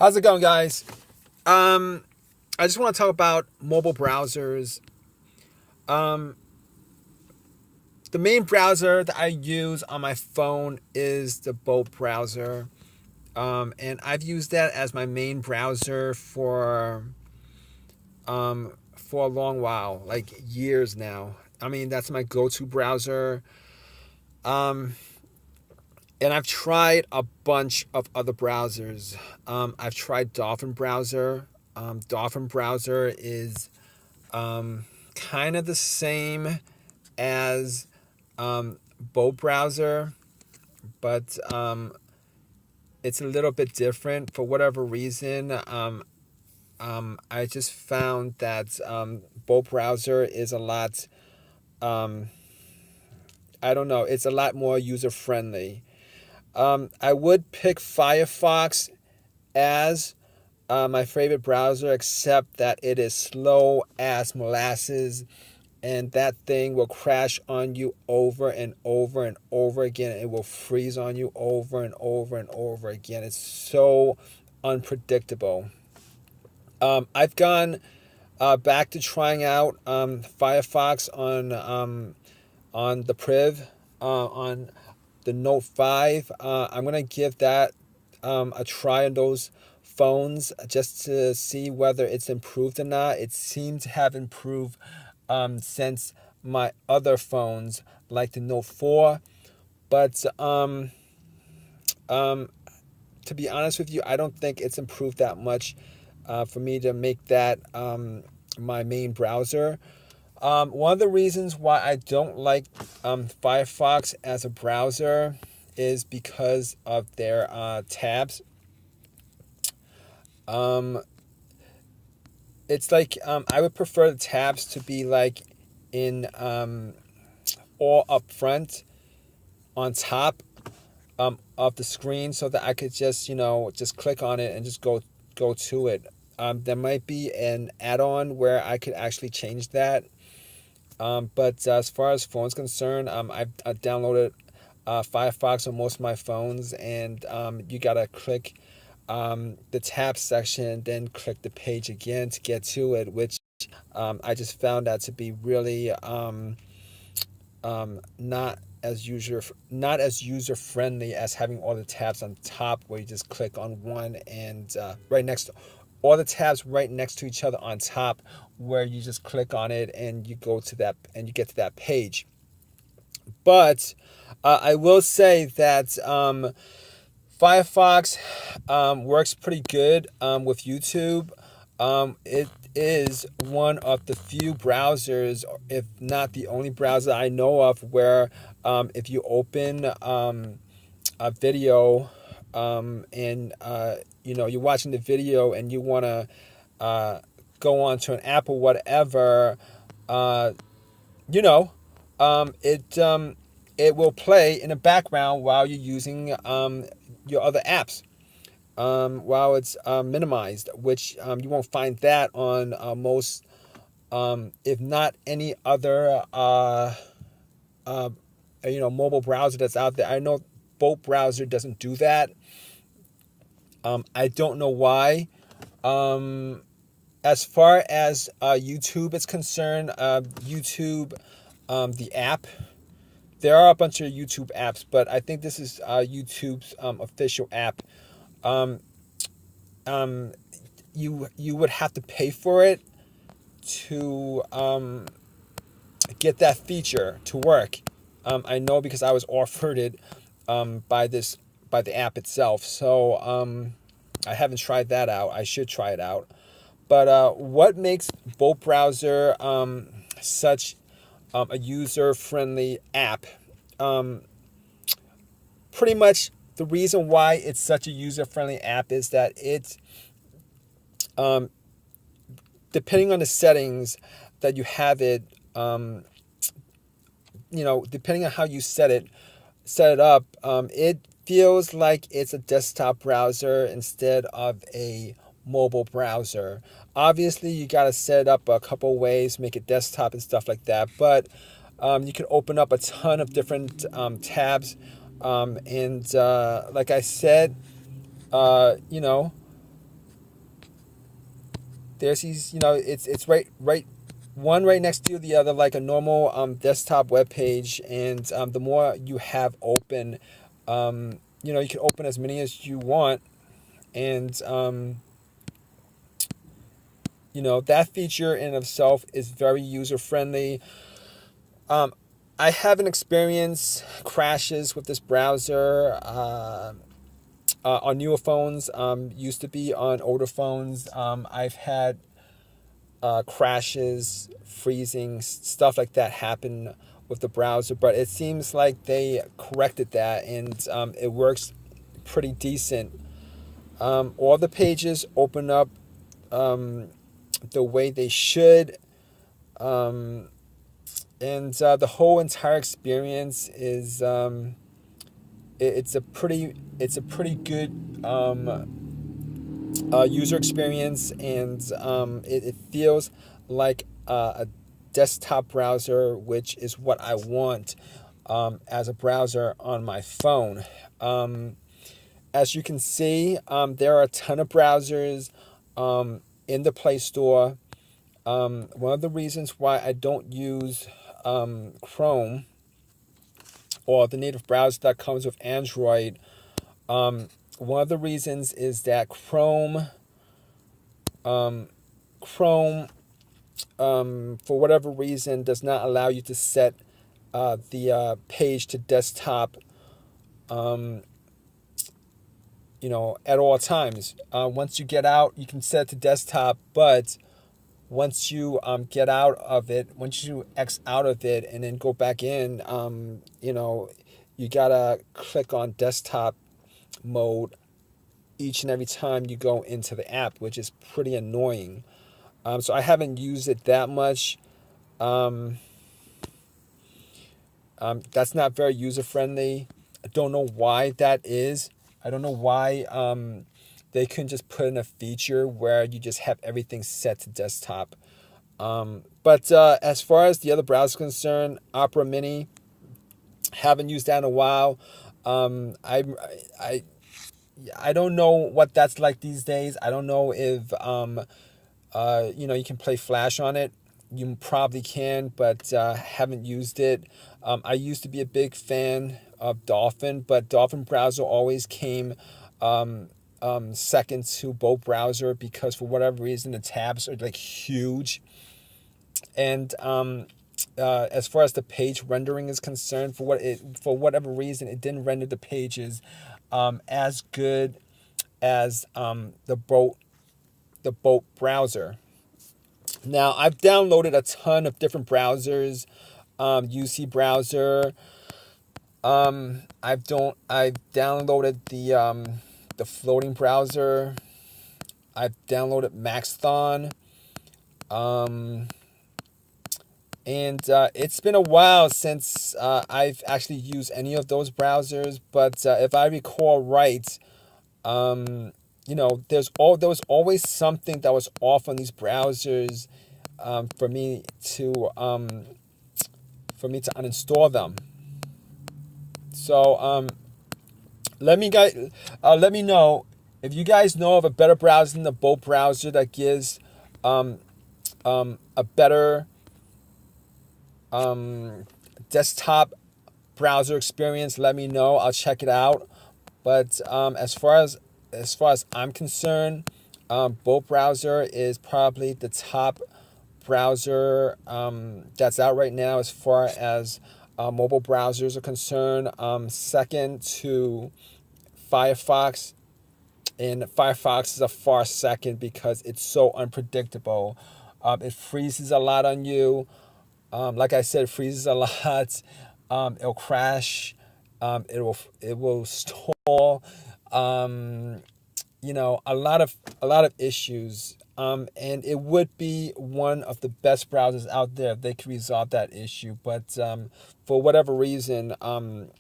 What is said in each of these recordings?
How's it going, guys? I just want to talk about mobile browsers. Um, the main browser that I use on my phone is the Bolt browser, and I've used that as my main browser for a long while, like years now. I mean, that's my go-to browser. Um, and I've tried a bunch of other browsers. I've tried Dolphin browser. Dolphin browser is kind of the same as Bolt browser, but it's a little bit different for whatever reason. I just found that Bolt browser is a lot. Um, I don't know. It's a lot more user friendly. I would pick Firefox as my favorite browser, except that it is slow as molasses, and that thing will crash on you over and over and over again. It will freeze on you over and over and over again. It's so unpredictable. I've gone back to trying out Firefox on the Priv, on the Note 5. I'm gonna give that a try on those phones just to see whether it's improved or not. It seems to have improved since my other phones, like the Note 4. But um, to be honest with you, I don't think it's improved that much for me to make that my main browser. One of the reasons why I don't like Firefox as a browser is because of their tabs. Um, it's like I would prefer the tabs to be like in all up front on top of the screen, so that I could just just click on it and just go to it. There might be an add-on where I could actually change that. But as far as phones concerned, I've downloaded Firefox on most of my phones, and you gotta click the tab section, then click the page again to get to it, which I just found that to be really not as user friendly as having all the tabs on top, where you just click on one and right next to all the tabs right next to each other on top, where you just click on it and you go to that and you get to that page. But I will say that Firefox works pretty good with YouTube. It is one of the few browsers, if not the only browser I know of, where if you open a video and you're watching the video and you want to go on to an app or whatever, uh, you know, it will play in the background while you're using your other apps, while it's minimized, which you won't find that on most, if not any other, mobile browser that's out there. I know Bolt browser doesn't do that. I don't know why. Um, as far as YouTube is concerned, YouTube, the app, there are a bunch of YouTube apps, but I think this is YouTube's official app. Um, um, you would have to pay for it to get that feature to work. I know because I was offered it by the app itself. So I haven't tried that out. I should try it out. But what makes Bolt browser such a user friendly app? Um, Pretty much the reason why it's such a user friendly app is that it's um, depending on the settings that you have it, depending on how you set it up, it feels like it's a desktop browser instead of a mobile browser. Obviously, you got to set it up a couple ways, make it desktop and stuff like that. But you can open up a ton of different tabs, and like I said, uh, you know, there's these, it's right one right next to the other, like a normal desktop web page. And the more you have open, you can open as many as you want. And that feature in itself is very user friendly. I haven't experienced crashes with this browser on newer phones. Used to be on older phones. I've had crashes, freezing, stuff like that happen with the browser, but it seems like they corrected that, and it works pretty decent. All the pages open up the way they should, and the whole entire experience is it's a pretty good user experience, and it feels like a desktop browser, which is what I want as a browser on my phone. As you can see, there are a ton of browsers in the Play Store. One of the reasons why I don't use Chrome or the native browser that comes with Android, one of the reasons is that Chrome, for whatever reason, does not allow you to set the page to desktop, at all times. Once you get out, you can set it to desktop, but once you get out of it, once you X out of it and then go back in, you gotta click on desktop mode each and every time you go into the app, which is pretty annoying. So I haven't used it that much. That's not very user friendly. I don't know why that is. I don't know why they couldn't just put in a feature where you just have everything set to desktop. But as far as the other browser is concerned, Opera Mini, haven't used that in a while. I don't know what that's like these days. I don't know if you can play Flash on it. You probably can, but haven't used it. I used to be a big fan of Dolphin, but Dolphin browser always came second to Bolt browser because for whatever reason the tabs are like huge. And as far as the page rendering is concerned, for whatever reason, it didn't render the pages as good as the Bolt browser. Now, I've downloaded a ton of different browsers, UC browser. I've downloaded the floating browser. I've downloaded Maxthon. And it's been a while since I've actually used any of those browsers. But if I recall right, there was always something that was off on these browsers for me to uninstall them. So let me know if you guys know of a better browser than the Bolt browser that gives a better desktop browser experience. Let me know. I'll check it out. But as far as I'm concerned, Bolt browser is probably the top browser that's out right now as far as mobile browsers are concerned. Second to Firefox, and Firefox is a far second because it's so unpredictable. It freezes a lot on you. Like I said, it freezes a lot. It'll crash. It will stall. A lot of issues. And it would be one of the best browsers out there if they could resolve that issue. But for whatever reason, I'm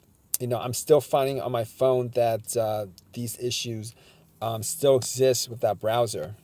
still finding on my phone that these issues still exist with that browser.